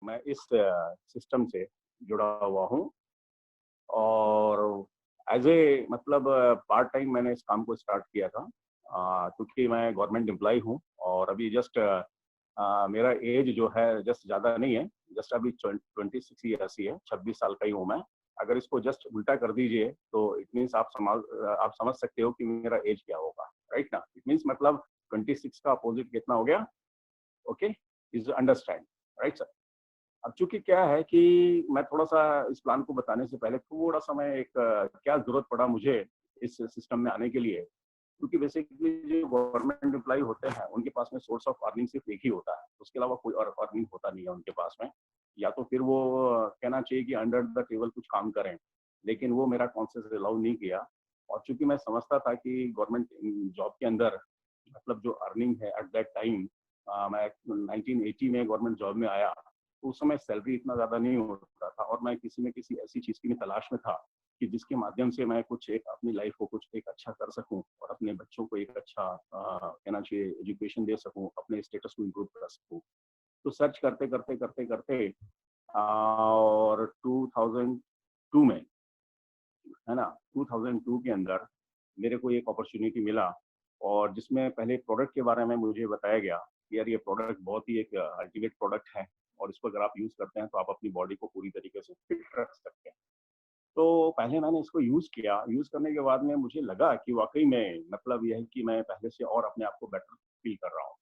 मैं इस सिस्टम से जुड़ा हुआ हूँ और एज़ ए मतलब पार्ट टाइम मैंने इस काम को स्टार्ट किया था क्योंकि मैं गवर्नमेंट एम्प्लॉई हूँ और अभी जस्ट मेरा एज जो है जस्ट ज़्यादा नहीं है, जस्ट अभी 26 ईयर्स ही है, 26 साल का ही हूँ मैं। अगर इसको जस्ट उल्टा कर दीजिए तो इट मीन्स आप समझ सकते हो कि मेरा एज क्या होगा, राइट ना? इट मीन्स मतलब 26 का अपोजिट कितना हो गया? Okay, is understand, right sir? अब चूंकि क्या है कि मैं थोड़ा-सा इस प्लान को बताने से पहले थोड़ा-सा मैं एक क्या ज़रूरत पड़ा मुझे इस सिस्टम में आने के लिए, क्योंकि बेसिकली जो गवर्नमेंट एम्प्लॉयी होते हैं, उनके पास में सोर्स ऑफ अर्निंग सिर्फ एक ही होता है, उसके अलावा कोई और अर्निंग होता नहीं है उनके पास में। या तो फिर वो कहना चाहिए कि अंडर द टेबल कुछ काम करें, लेकिन वो मेरा कॉन्सेप्ट अलाउ नहीं किया और चूँकि मैं समझता था कि गवर्नमेंट जॉब के अंदर मतलब जो अर्निंग है एट दैट टाइम मैं 1980 में गवर्नमेंट जॉब में आया, तो उस समय सैलरी इतना ज़्यादा नहीं होता था और मैं किसी न किसी ऐसी चीज़ की तलाश में था कि जिसके माध्यम से मैं कुछ एक अपनी लाइफ को कुछ एक अच्छा कर सकूं और अपने बच्चों को एक अच्छा कहना चाहिए एजुकेशन दे सकूं, अपने स्टेटस को इम्प्रूव कर सकूं। तो सर्च करते करते करते करते और 2002 में, है ना, 2002 के अंदर मेरे को एक अपॉर्चुनिटी मिला और जिसमें पहले प्रोडक्ट के बारे में मुझे बताया गया कि यार ये प्रोडक्ट बहुत ही एक अल्टीमेट प्रोडक्ट है और इसको अगर आप यूज़ करते हैं तो आप अपनी बॉडी को पूरी तरीके से फिट रख सकते हैं। तो पहले मैंने इसको यूज़ किया, यूज़ करने के बाद में मुझे लगा कि वाक़ई में मतलब ये है कि मैं पहले से और अपने आप को बेटर फ़ील कर रहा हूँ।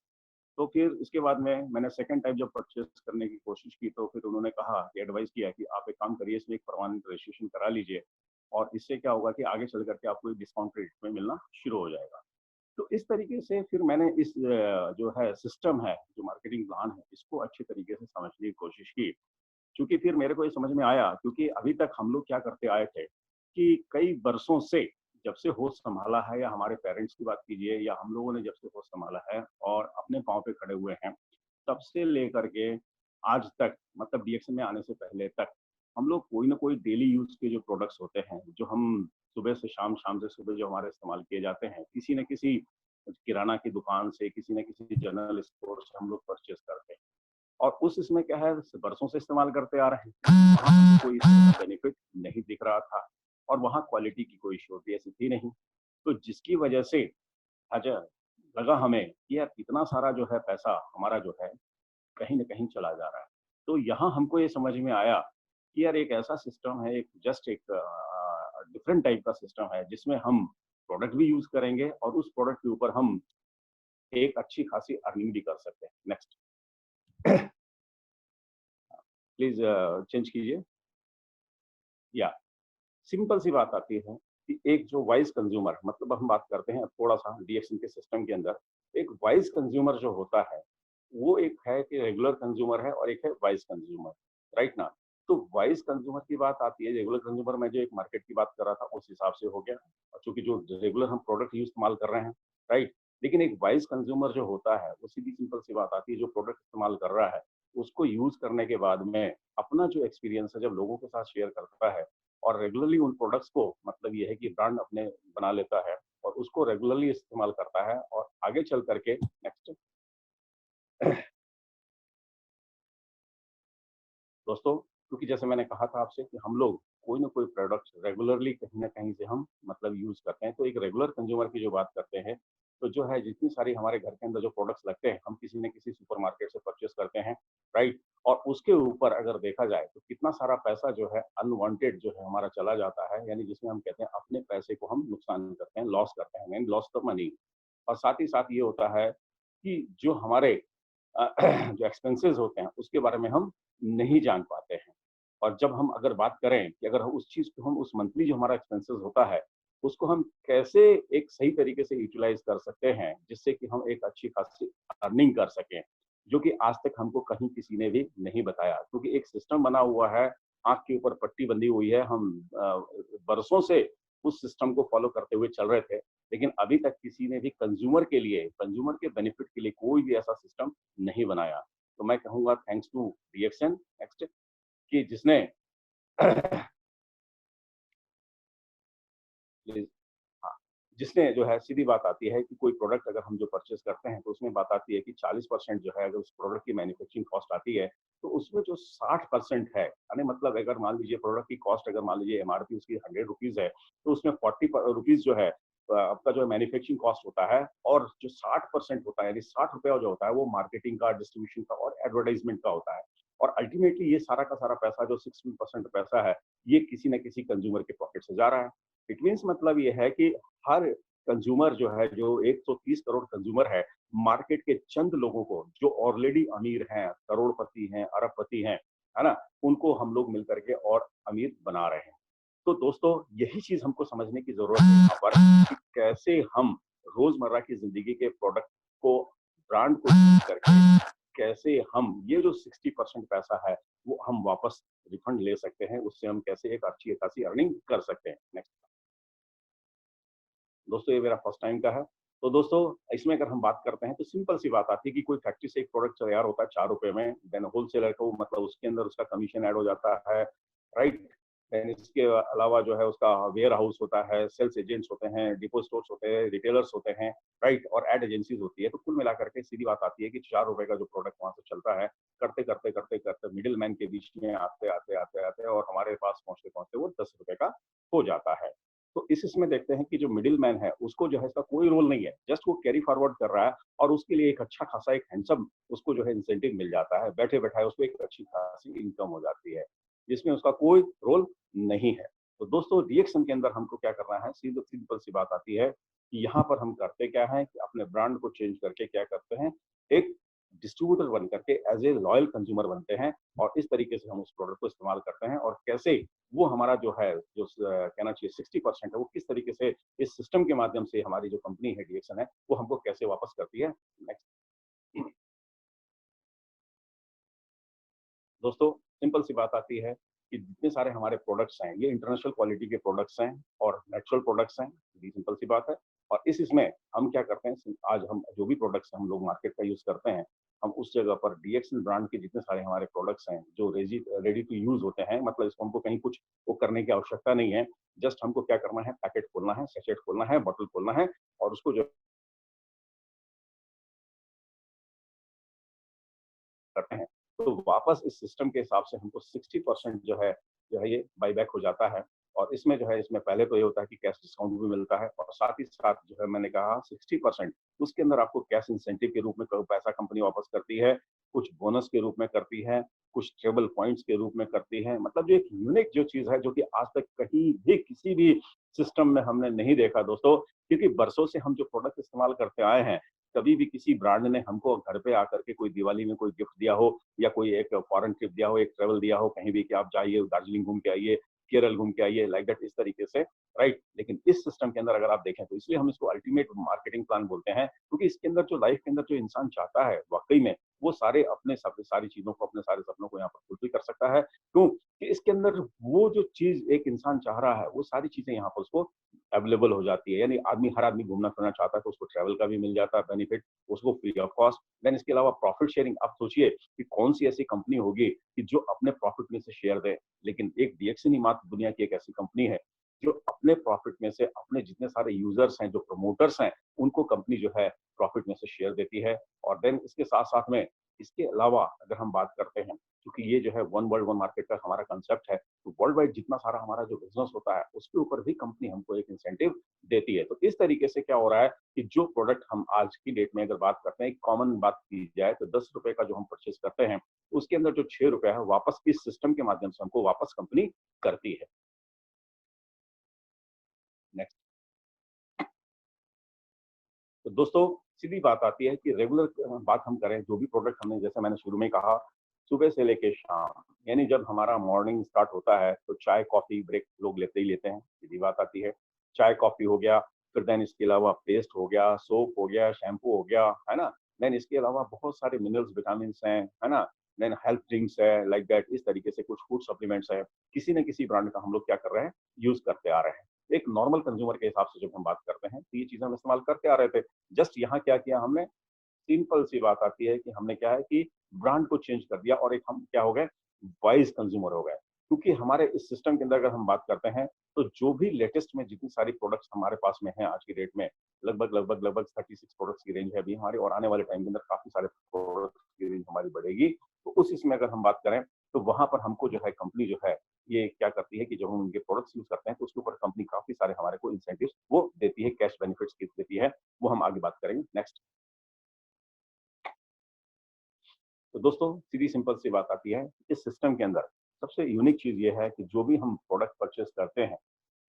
तो फिर इसके बाद में मैंने सेकंड टाइम जब परचेज़ करने की कोशिश की तो फिर उन्होंने कहा कि एडवाइस किया कि आप एक काम करिए, इसमें एक परमानेंट रजिस्ट्रेशन करा लीजिए और इससे क्या होगा कि आगे चल कर के आपको एक डिस्काउंट रेट में मिलना शुरू हो जाएगा। तो इस तरीके से फिर मैंने इस जो है सिस्टम है, जो मार्केटिंग प्लान है, इसको अच्छे तरीके से समझने की कोशिश की। क्योंकि फिर मेरे को ये समझ में आया क्योंकि अभी तक हम लोग क्या करते आए थे कि कई बरसों से जब से होश संभाला है या हमारे पेरेंट्स की बात कीजिए या हम लोगों ने जब से होश संभाला है और अपने पाँव पे खड़े हुए हैं, तब से लेकर के आज तक मतलब डीएक्शन में आने से पहले तक हम लोग कोई ना कोई डेली यूज़ के जो प्रोडक्ट्स होते हैं, जो हम सुबह से शाम, शाम से सुबह जो हमारे इस्तेमाल किए जाते हैं, किसी न किसी किराना की दुकान से, किसी न किसी जनरल स्टोर से हम लोग परचेज़ करते हैं। और उस इसमें क्या है बरसों से इस्तेमाल करते आ रहे हैं। वहाँ कोई बेनिफिट नहीं दिख रहा था और वहाँ क्वालिटी की कोई श्योरिटी ऐसी थी नहीं। तो जिसकी वजह से अच्छा लगा हमें कि यार इतना सारा जो है पैसा हमारा जो है कहीं न कहीं चला जा रहा है। तो यहाँ हमको ये समझ में आया कि यार एक ऐसा सिस्टम है, एक जस्ट एक डिफरेंट टाइप का सिस्टम है जिसमें हम प्रोडक्ट भी यूज़ करेंगे और उस प्रोडक्ट के ऊपर हम एक अच्छी खासी अर्निंग भी कर सकते हैं। नेक्स्ट प्लीज़ चेंज कीजिए। या सिंपल सी बात आती है कि एक जो वाइज़ कंज़्यूमर मतलब हम बात करते हैं थोड़ा-सा डीएक्शन के सिस्टम के अंदर, एक वाइज़ कंज़्यूमर जो होता है, वो एक है कि रेगुलर कंज़्यूमर है और एक है वाइज़ कंज़्यूमर, राइट ना? तो वाइज़ कंज़्यूमर की बात आती है, रेगुलर कंज़्यूमर मैं जो एक मार्केट की बात कर रहा था उस हिसाब से हो गया और चूँकि जो रेगुलर हम प्रोडक्ट ही इस्तेमाल कर रहे हैं, राइट? लेकिन एक वाइज़ कंज़्यूमर जो होता है, वो सीधी सिंपल सी बात आती है, जो प्रोडक्ट इस्तेमाल कर रहा है, उसको यूज़ करने के बाद में अपना जो एक्सपीरियंस है जब लोगों के साथ शेयर करता है और रेगुलरली उन प्रोडक्ट्स को मतलब ये है कि ब्रांड अपने बना लेता है और उसको रेगुलरली इस्तेमाल करता है और आगे चल करके नेक्स्ट दोस्तों, क्योंकि जैसे मैंने कहा था आपसे कि हम लोग कोई ना कोई प्रोडक्ट रेगुलरली कहीं न कहीं से हम मतलब यूज़ करते हैं। तो एक रेगुलर कंज़्यूमर की जो बात करते हैं, तो जो है जितनी सारी हमारे घर के अंदर जो प्रोडक्ट्स लगते हैं, हम किसी न किसी सुपरमार्केट से परचेज़ करते हैं, राइट? और उसके ऊपर अगर देखा जाए तो कितना सारा पैसा जो है अनवांटेड जो है हमारा चला जाता है, यानी जिसमें हम कहते हैं अपने पैसे को हम नुकसान करते हैं, लॉस करते हैं, यानी लॉस द मनी। और साथ ही साथ ये होता है कि जो हमारे जो एक्सपेंसेस होते हैं, उसके बारे में हम नहीं जान पाते हैं। और जब हम अगर बात करें कि अगर उस चीज़ को हम उस मंथली जो हमारा एक्सपेंसेस होता है, उसको हम कैसे एक सही तरीके से यूटिलाइज़ कर सकते हैं, जिससे कि हम एक अच्छी खासी अर्निंग कर सकें, जो कि आज तक हमको कहीं किसी ने भी नहीं बताया। क्योंकि एक सिस्टम बना हुआ है, आँख के ऊपर पट्टी बंधी हुई है, हम बरसों से उस सिस्टम को फ़ॉलो करते हुए चल रहे थे। लेकिन अभी तक किसी ने भी कंज़्यूमर के बेनिफिट के लिए कोई भी ऐसा सिस्टम नहीं बनाया। तो मैं कहूँगा थैंक्स टू रिएक्शन नेक्स्ट कि जिसने प्लीज़ हाँ, जिसमें जो है सीधी बात आती है कि कोई प्रोडक्ट अगर हम जो परचेज़ करते हैं, तो उसमें बात आती है कि 40% जो है अगर उस प्रोडक्ट की मैन्युफैक्चरिंग कॉस्ट आती है, तो उसमें जो 60% है, यानी मतलब अगर मान लीजिए प्रोडक्ट की कॉस्ट अगर मान लीजिए एमआरपी उसकी ₹100 है, तो उसमें 40 रुपीज़ जो है आपका जो है मैन्युफैक्चरिंग कॉस्ट होता है और जो 60% होता है, यानी ₹60 जो होता है, वो मार्केटिंग का, डिस्ट्रीब्यूशन का और एडवर्टाइज़मेंट का होता है। और अल्टीमेटली ये सारा का सारा पैसा जो 60% पैसा है, ये किसी न किसी कंज्यूमर के पॉकेट से जा रहा है। इट मीन्स मतलब ये है कि हर कंज्यूमर जो है, जो 130 करोड़ कंज्यूमर है, मार्केट के चंद लोगों को जो ऑलरेडी अमीर हैं, करोड़पति हैं, अरबपति हैं, है ना? उनको हम लोग मिल कर के और अमीर बना रहे हैं। तो दोस्तों यही चीज़ हमको समझने की ज़रूरत है यहाँ पर कि कैसे हम रोज़मर्रा की ज़िंदगी के प्रोडक्ट को, ब्रांड को चूज़ करके कैसे हम ये जो 60% पैसा है, वो हम वापस रिफंड ले सकते हैं, उससे हम कैसे एक अच्छी खासी अर्निंग कर सकते हैं। नेक्स्ट। दोस्तों ये मेरा फर्स्ट टाइम का है। तो दोस्तों इसमें अगर हम बात करते हैं तो सिंपल सी बात आती है कि कोई फैक्ट्री से एक प्रोडक्ट तैयार होता है ₹4 में, देन होलसेलर को मतलब उसके अंदर उसका कमीशन ऐड हो जाता है, राइट? देन इसके अलावा जो है उसका वेयर हाउस होता है, सेल्स एजेंट्स होते हैं, डिपो स्टोर्स होते हैं, रिटेलर्स होते हैं, राइट? और एड एजेंसीज़ होती है। तो कुल मिलाकर के सीधी बात आती है कि ₹4 का जो प्रोडक्ट वहाँ से चलता है, करते-करते मिडलमैन के बीच में आते और हमारे पास पहुँचते-पहुँचते वो ₹10 का हो जाता है। तो इस इसमें देखते हैं कि जो मिडिल मैन है, उसको जो है इसका कोई रोल नहीं है, जस्ट वो कैरी फॉरवर्ड कर रहा है और उसके लिए एक अच्छा खासा एक हैंडसम उसको जो है इंसेंटिव मिल जाता है, बैठे-बैठाए उसको एक अच्छी खासी इनकम हो जाती है, जिसमें उसका कोई रोल नहीं है। तो दोस्तों रिएक्शन के अंदर हमको क्या करना है, सीधे सिंपल सी बात आती है कि यहाँ पर हम करते क्या हैं कि अपने ब्रांड को चेंज करके क्या करते हैं, एक डिस्ट्रीब्यूटर बन करके एज़ ए लॉयल कंज्यूमर बनते हैं और इस तरीके से हम उस प्रोडक्ट को इस्तेमाल करते हैं और कैसे वो हमारा जो है, जो कहना चाहिए 60% है, वो किस तरीके से इस सिस्टम के माध्यम से हमारी जो कंपनी है डीएक्सन है, वो हमको कैसे वापस करती है। नेक्स्ट। दोस्तों सिंपल सी बात आती है कि जितने सारे हमारे प्रोडक्ट्स हैं, ये इंटरनेशनल क्वालिटी के प्रोडक्ट्स हैं और नेचुरल प्रोडक्ट्स हैं, ये सिंपल सी बात है। और इस इसमें हम क्या करते हैं, आज हम जो भी प्रोडक्ट्स हम लोग मार्केट का यूज़ करते हैं, हम उस जगह पर डीएक्सन ब्रांड के जितने सारे हमारे प्रोडक्ट्स हैं, जो रेडी टू यूज़ होते हैं, मतलब इसको हमको कहीं कुछ वो करने की आवश्यकता नहीं है। जस्ट हमको क्या करना है, पैकेट खोलना है, सैचेट खोलना है, बॉटल खोलना है और उसको जो करते हैं। तो वापस इस सिस्टम के हिसाब से हमको 60% जो है ये बायबैक हो जाता है और इसमें जो है, इसमें पहले तो ये होता है कि कैश डिस्काउंट भी मिलता है और साथ ही साथ जो है मैंने कहा 60% उसके अंदर आपको कैश इंसेंटिव के रूप में पैसा कंपनी वापस करती है, कुछ बोनस के रूप में करती है, कुछ ट्रेवल पॉइंट्स के रूप में करती है। मतलब जो एक यूनिक जो चीज़ है, जो कि आज तक कहीं भी किसी भी सिस्टम में हमने नहीं देखा दोस्तों, क्योंकि बरसों से हम जो प्रोडक्ट इस्तेमाल करते आए हैं, कभी भी किसी ब्रांड ने हमको घर पे आकर के कोई दिवाली में कोई गिफ्ट दिया हो या कोई एक फॉरेन ट्रिप दिया हो, एक ट्रैवल दिया हो कहीं भी कि आप जाइए, दार्जिलिंग घूम के आइए, केरल घूम के आइए, लाइक दैट, इस तरीके से, राइट? लेकिन इस सिस्टम के अंदर अगर आप देखें तो इसलिए हम इसको अल्टीमेट मार्केटिंग प्लान बोलते हैं, क्योंकि इसके अंदर जो लाइफ के अंदर जो इंसान चाहता है वाक़ई में, वो सारे अपने सब सारी चीज़ों को, अपने सारे सपनों को यहाँ पर फुलफिल कर सकता है। क्यों? कि इसके अंदर वो जो चीज़ एक इंसान चाह रहा है, वो सारी चीज़ें यहाँ पर उसको अवेलेबल हो जाती है। यानी हर आदमी घूमना-फिरना चाहता है तो उसको ट्रैवल का भी मिल जाता है बेनिफिट, उसको फ्री ऑफ कॉस्ट। देन इसके अलावा प्रॉफिट शेयरिंग, आप सोचिए कि कौन-सी ऐसी कंपनी होगी कि जो अपने प्रॉफिट में से शेयर दे। लेकिन एक डीएक्सन ही मात्र दुनिया की एक ऐसी कंपनी है, जो अपने प्रॉफिट में से अपने जितने सारे यूज़र्स हैं, जो प्रमोटर्स हैं, उनको कंपनी जो है प्रॉफिट में से शेयर देती है। और देन इसके साथ-साथ में, इसके अलावा अगर हम बात करते हैं, क्योंकि ये जो है वन वर्ल्ड वन मार्केट का हमारा कांसेप्ट है, तो वर्ल्ड वाइड जितना सारा हमारा जो बिज़नेस होता है, उसके ऊपर भी कंपनी हमको एक इंसेंटिव देती है। तो इस तरीके से क्या हो रहा है कि जो प्रोडक्ट हम आज की डेट में अगर बात करते हैं, एक कॉमन बात की जाए तो ₹10 का जो हम परचेज़ करते हैं, उसके अंदर जो ₹6 है वापस इस सिस्टम के माध्यम से हमको वापस कंपनी करती है। नेक्स्ट। तो दोस्तों सीधी बात आती है कि रेगुलर बात हम करें, जो भी प्रोडक्ट हमने, जैसे मैंने शुरू में कहा, सुबह से लेके शाम, यानी जब हमारा मॉर्निंग स्टार्ट होता है तो चाय कॉफ़ी ब्रेक लोग लेते ही लेते हैं, सीधी बात आती है। चाय कॉफ़ी हो गया, फिर देन इसके अलावा पेस्ट हो गया, सोप हो गया, शैम्पू हो गया, है ना? देन इसके अलावा बहुत सारे मिनरल्स, विटामिन्स हैं, है ना? देन हेल्थ ड्रिंक्स है, लाइक दैट, इस तरीके से कुछ फूड सप्लीमेंट्स हैं। किसी न किसी ब्रांड का हम लोग क्या कर रहे हैं, यूज़ करते आ रहे हैं। एक नॉर्मल कंज्यूमर के हिसाब से जब हम बात करते हैं, तो ये चीज़ें हम इस्तेमाल करते आ रहे थे। जस्ट यहाँ क्या किया हमने, सिंपल सी बात आती है कि हमने क्या है कि ब्रांड को चेंज कर दिया और एक हम क्या हो गए, वाइज़ कंज्यूमर हो गए। क्योंकि हमारे इस सिस्टम के अंदर अगर हम बात करते हैं, तो जो भी लेटेस्ट में जितनी सारी प्रोडक्ट्स हमारे पास में हैं आज की डेट में, लगभग 36 प्रोडक्ट्स की रेंज है अभी हमारी, और आने वाले टाइम के अंदर काफ़ी सारे प्रोडक्ट्स की रेंज हमारी बढ़ेगी। तो उस इसमें अगर हम बात करें, तो वहाँ पर हमको जो है कंपनी जो है, ये क्या करती है कि जब हम उनके प्रोडक्ट्स यूज़ करते हैं, तो उसके ऊपर कंपनी काफ़ी सारे हमारे को इंसेंटिव्स वो देती है, कैश बेनिफिट्स की देती है। वो हम आगे बात करेंगे। नेक्स्ट। तो दोस्तों, सीधी सिंपल सी बात आती है, इस सिस्टम के अंदर सबसे यूनिक चीज़ ये है कि जो भी हम प्रोडक्ट परचेज़ करते हैं,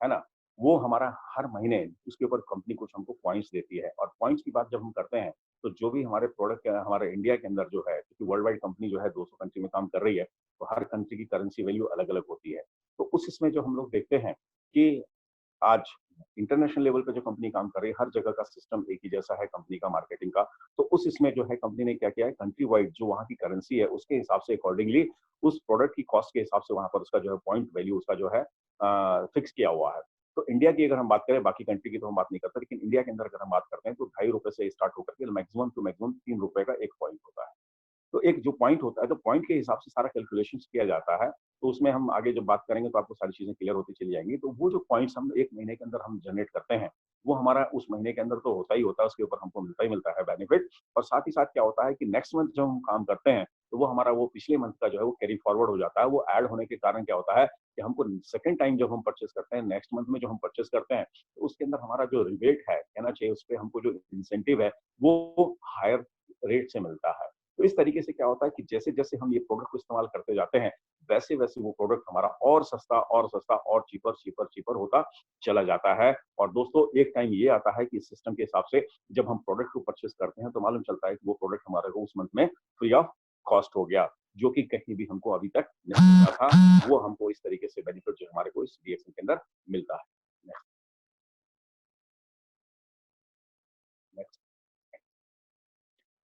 है ना? वो हमारा हर महीने उसके ऊपर कंपनी कुछ हमको पॉइंट्स देती है, और पॉइंट्स की बात जब हम करते हैं, तो जो भी हमारे प्रोडक्ट हमारे इंडिया के अंदर जो है, क्योंकि वर्ल्ड वाइड कंपनी जो है 200 कंट्री में काम कर रही है, तो हर कंट्री की करेंसी वैल्यू अलग-अलग होती है। तो उस इसमें जो हम लोग देखते हैं कि आज इंटरनेशनल लेवल पे जो कंपनी काम कर रही है, हर जगह का सिस्टम एक ही जैसा है कंपनी का मार्केटिंग का। तो उस इसमें जो है कंपनी ने क्या किया है, कंट्री वाइड जो वहाँ की करेंसी है, उसके हिसाब से अकॉर्डिंगली उस प्रोडक्ट की कॉस्ट के हिसाब से वहाँ पर उसका जो है पॉइंट वैल्यू उसका जो है फिक्स किया हुआ है। तो इंडिया की अगर हम बात करें, बाकी कंट्री की तो हम बात नहीं करते, लेकिन इंडिया के अंदर अगर हम बात करते हैं, तो ₹2.5 से स्टार्ट होकर के मैक्सिमम टू मैक्सिमम ₹3 का एक पॉइंट होता है। तो एक जो पॉइंट होता है, तो पॉइंट के हिसाब से सारा कैलकुलेशंस किया जाता है। तो उसमें हम आगे जब बात करेंगे, तो आपको सारी चीज़ें क्लियर होती चली जाएँगी। तो वो जो पॉइंट्स हम 1 महीने के अंदर हम जनरेट करते हैं, वो हमारा उस महीने के अंदर तो होता ही होता है, उसके ऊपर हमको मिलता ही मिलता है बेनिफिट। और साथ ही साथ क्या होता है कि नेक्स्ट मंथ जब हम काम करते हैं, तो वो हमारा वो पिछले मंथ का जो है वो कैरी फॉरवर्ड हो जाता है। वो ऐड होने के कारण क्या होता है कि हमको सेकंड टाइम जब हम परचेज़ करते हैं, नेक्स्ट मंथ में जो हम परचेज़ करते हैं, तो उसके अंदर हमारा जो रिबेट है, कहना चाहिए उसपे हमको जो इंसेंटिव है, वो हायर रेट से मिलता है। तो इस तरीके से क्या होता है कि जैसे-जैसे हम ये प्रोडक्ट को इस्तेमाल करते जाते हैं, वैसे-वैसे वो प्रोडक्ट हमारा और सस्ता और चीपर, चीपर, चीपर होता चला जाता है। और दोस्तों, एक टाइम ये आता है कि इस सिस्टम के हिसाब से जब हम प्रोडक्ट को परचेज़ करते हैं, तो मालूम चलता है कि वो प्रोडक्ट हमारे को उस मंथ में फ्री ऑफ कॉस्ट हो गया, जो कि कहीं भी हमको अभी तक नहीं मिला था। वो हमको इस तरीके से बेनिफिट जो हमारे को इस डीएक्सएल के अंदर मिलता है। Next, next.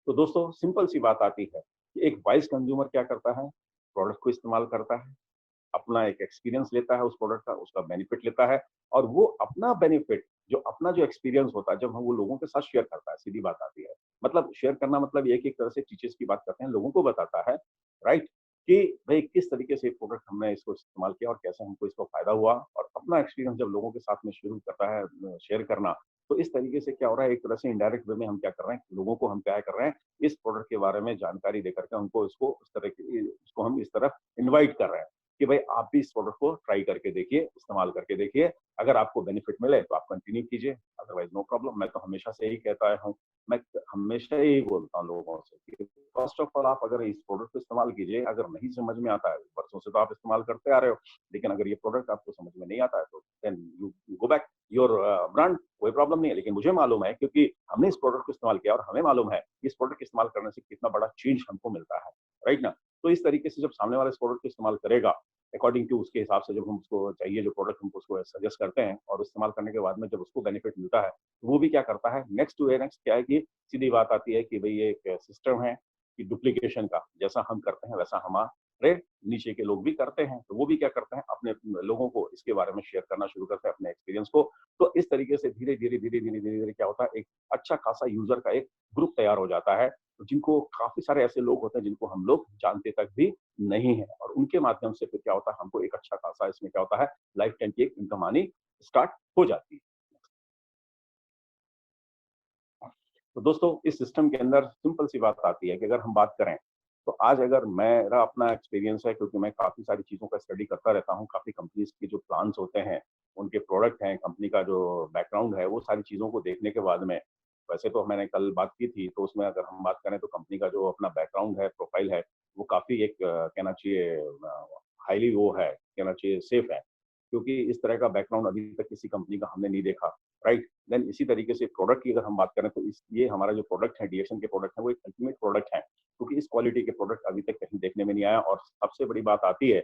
तो दोस्तों, सिंपल सी बात आती है कि एक वाइज़ कंज्यूमर क्या करता है, प्रोडक्ट को इस्तेमाल करता है, अपना एक एक्सपीरियंस लेता है उस प्रोडक्ट का, उसका बेनिफिट लेता है, और वो अपना बेनिफिट, जो अपना जो एक्सपीरियंस होता है, जब हम वो लोगों के साथ शेयर करता है, सीधी बात आती है। मतलब शेयर करना मतलब ये है कि एक तरह से टीचर्स की बात करते हैं, लोगों को बताता है, राइट? कि भई किस तरीके से प्रोडक्ट हमने इसको इस्तेमाल किया और कैसे हमको इसको फ़ायदा हुआ, और अपना एक्सपीरियंस जब लोगों के साथ में शुरू करता है शेयर करना, तो इस तरीके से क्या हो रहा है, एक तरह से इनडायरेक्ट वे में हम क्या कर रहे हैं, लोगों को हम क्या कर रहे हैं, इस प्रोडक्ट के बारे में जानकारी देकर के उनको इसको इस तरह की इसको हम इस तरफ इनवाइट कर रहे हैं। कि भाई आप भी इस प्रोडक्ट को ट्राई करके देखिए, इस्तेमाल करके देखिए। अगर आपको बेनिफिट मिले तो आप कंटिन्यू कीजिए, अदरवाइज़ नो प्रॉब्लम। मैं तो हमेशा से यही कहता आया हूँ, मैं हमेशा यही बोलता हूँ लोगों से कि फर्स्ट ऑफ ऑल आप अगर इस प्रोडक्ट को इस्तेमाल कीजिए, अगर नहीं समझ में आता है, बरसों से तो आप इस्तेमाल करते आ रहे हो, लेकिन अगर ये प्रोडक्ट आपको समझ में नहीं आता है, तो then you go back your brand, कोई प्रॉब्लम नहीं है। लेकिन मुझे मालूम है, क्योंकि हमने इस प्रोडक्ट को इस्तेमाल किया और हमें मालूम है कि इस प्रोडक्ट को इस्तेमाल करने से कितना बड़ा चेंज हमको मिलता है, राइट ना? तो इस तरीके से जब सामने वाला इस प्रोडक्ट को इस्तेमाल करेगा, अकॉर्डिंग टू उसके हिसाब से जब हम उसको चाहिए जो प्रोडक्ट हमको उसको सजेस्ट करते हैं, और इस्तेमाल करने के बाद में जब उसको बेनिफिट मिलता है, तो वो भी क्या करता है, नेक्स्ट टू नेक्स्ट क्या है कि सीधी बात आती है कि भई ये एक सिस्टम है कि डुप्लीकेशन का, जैसा हम करते हैं वैसा हमारे नीचे के लोग भी करते हैं। तो वो भी क्या करते हैं, अपने लोगों को इसके बारे में शेयर करना शुरू करते हैं, अपने एक्सपीरियंस को। तो इस तरीके से धीरे-धीरे क्या होता है, एक अच्छा खासा यूज़र का एक ग्रुप तैयार हो जाता है, जिनको काफ़ी सारे ऐसे लोग होते हैं जिनको हम लोग जानते तक भी नहीं है, और उनके माध्यम से फिर क्या होता है, हमको एक अच्छा खासा इसमें क्या होता है, लाइफ टाइम की एक इनकम आनी स्टार्ट हो जाती है। तो दोस्तों, इस सिस्टम के अंदर सिंपल सी बात आती है कि अगर हम बात करें, तो आज अगर मेरा अपना एक्सपीरियंस है, क्योंकि मैं काफ़ी सारी चीज़ों का स्टडी करता रहता हूँ, काफ़ी कंपनीज़ के जो प्लान्स होते हैं, उनके प्रोडक्ट हैं, कंपनी का जो बैकग्राउंड है, वो सारी चीज़ों को देखने के बाद में, वैसे तो मैंने कल बात की थी, तो उसमें अगर हम बात करें तो कंपनी का जो अपना बैकग्राउंड है, प्रोफाइल है, वो काफ़ी एक कहना चाहिए हाइली वो है, कहना चाहिए सेफ है। क्योंकि इस तरह का बैकग्राउंड अभी तक किसी कंपनी का हमने नहीं देखा, राइट? देन इसी तरीके से प्रोडक्ट की अगर हम बात करें, तो इस ये हमारा जो प्रोडक्ट है, डीएक्सन के प्रोडक्ट है, वो एक अल्टीमेट प्रोडक्ट है, क्योंकि इस क्वालिटी के प्रोडक्ट अभी तक कहीं देखने में नहीं आया। और सबसे बड़ी बात आती है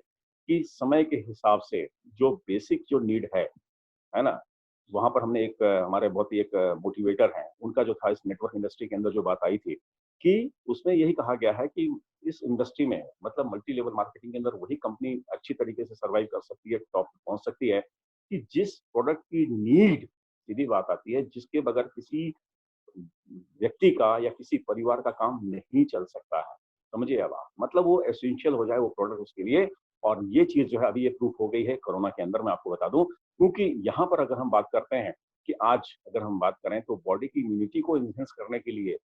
कि समय के हिसाब से जो बेसिक जो नीड है ना? वहाँ पर हमने एक हमारे बहुत ही एक मोटिवेटर हैं, उनका जो था इस नेटवर्क इंडस्ट्री के अंदर जो बात आई थी, कि उसमें यही कहा गया है कि इस इंडस्ट्री में, मतलब मल्टी लेवल मार्केटिंग के अंदर वही कंपनी अच्छी तरीके से सर्वाइव कर सकती है, टॉप पे पहुँच सकती है, कि जिस प्रोडक्ट की नीड, सीधी बात आती है, जिसके बगैर किसी व्यक्ति का या किसी परिवार का काम नहीं चल सकता है। समझिए अब आप, मतलब वो एसेंशियल हो जाए वो प्रोडक्ट उसके लिए, और ये चीज़ जो है अभी ये प्रूफ हो गई है कोरोना के अंदर, मैं आपको बता दूँ। क्योंकि यहाँ पर अगर हम बात करते हैं कि आज अगर हम बात करें तो बॉडी की इम्यूनिटी को एनहांस करने के लिए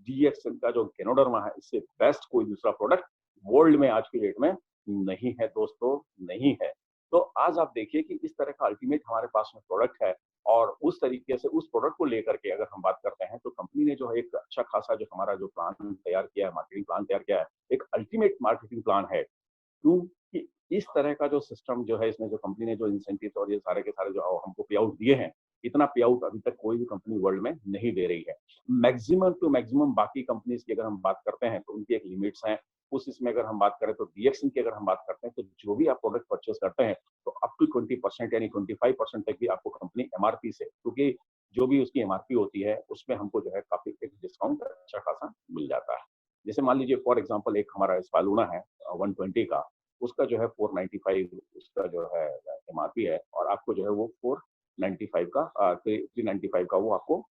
डीएक्सन का जो गैनोडर्मा है, इससे बेस्ट कोई दूसरा प्रोडक्ट वर्ल्ड में आज की डेट में नहीं है दोस्तों, नहीं है। तो आज आप देखिए कि इस तरह का अल्टीमेट हमारे पास में प्रोडक्ट है और उस तरीके से उस प्रोडक्ट को लेकर के अगर हम बात करते हैं तो कंपनी ने जो है एक अच्छा खासा जो हमारा जो प्लान तैयार किया है, मार्केटिंग प्लान तैयार किया है, एक अल्टीमेट मार्केटिंग प्लान है। क्योंकि इस तरह का जो सिस्टम जो है, इसमें जो कंपनी ने जो इंसेंटिव और ये सारे के सारे जो हमको पे आउट दिए हैं, इतना पे आउट अभी तक कोई भी कंपनी वर्ल्ड में नहीं दे रही है। मैक्सिमम टू मैक्सिमम बाकी कंपनीज की अगर हम बात करते हैं तो उनकी एक लिमिट्स हैं। उस इसमें अगर हम बात करें तो डीएक्सन की अगर हम बात करते हैं तो जो भी आप प्रोडक्ट परचेज करते हैं तो अप टू 20% यानी 25% तक भी आपको कंपनी एमआरपी से, क्योंकि जो भी उसकी एमआरपी होती है उसमें हमको जो है काफी एक डिस्काउंट अच्छा खासा मिल जाता है। जैसे मान लीजिए फॉर एग्जांपल एक हमारा स्पालूना है 120 का, उसका जो है 495 उसका जो है एमआरपी है और आपको जो है वो 495 का 395 का वो आपको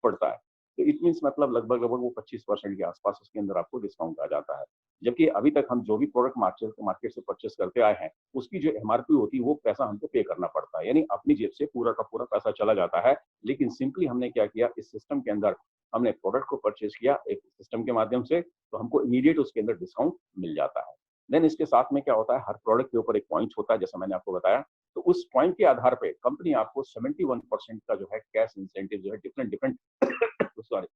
पड़ता है। तो इट मीन्स मतलब लगभग लगभग वो 25% के आसपास उसके अंदर आपको डिस्काउंट आ जाता है। जबकि अभी तक हम जो भी प्रोडक्ट मार्केट मार्केट से परचेस करते आए हैं, उसकी जो एमआरपी होती है वो पैसा हमको पे करना पड़ता है, यानी अपनी जेब से पूरा का पूरा पैसा चला जाता है। लेकिन सिंपली हमने क्या किया, इस सिस्टम के अंदर हमने प्रोडक्ट को परचेज किया एक सिस्टम के माध्यम से, तो हमको इमीडिएट उसके अंदर डिस्काउंट मिल जाता है। देन इसके साथ में क्या होता है, हर प्रोडक्ट के ऊपर एक पॉइंट होता है, जैसा मैंने आपको बताया। तो उस पॉइंट के आधार पे कंपनी आपको 71% का जो है कैश इंसेंटिव जो है different different sorry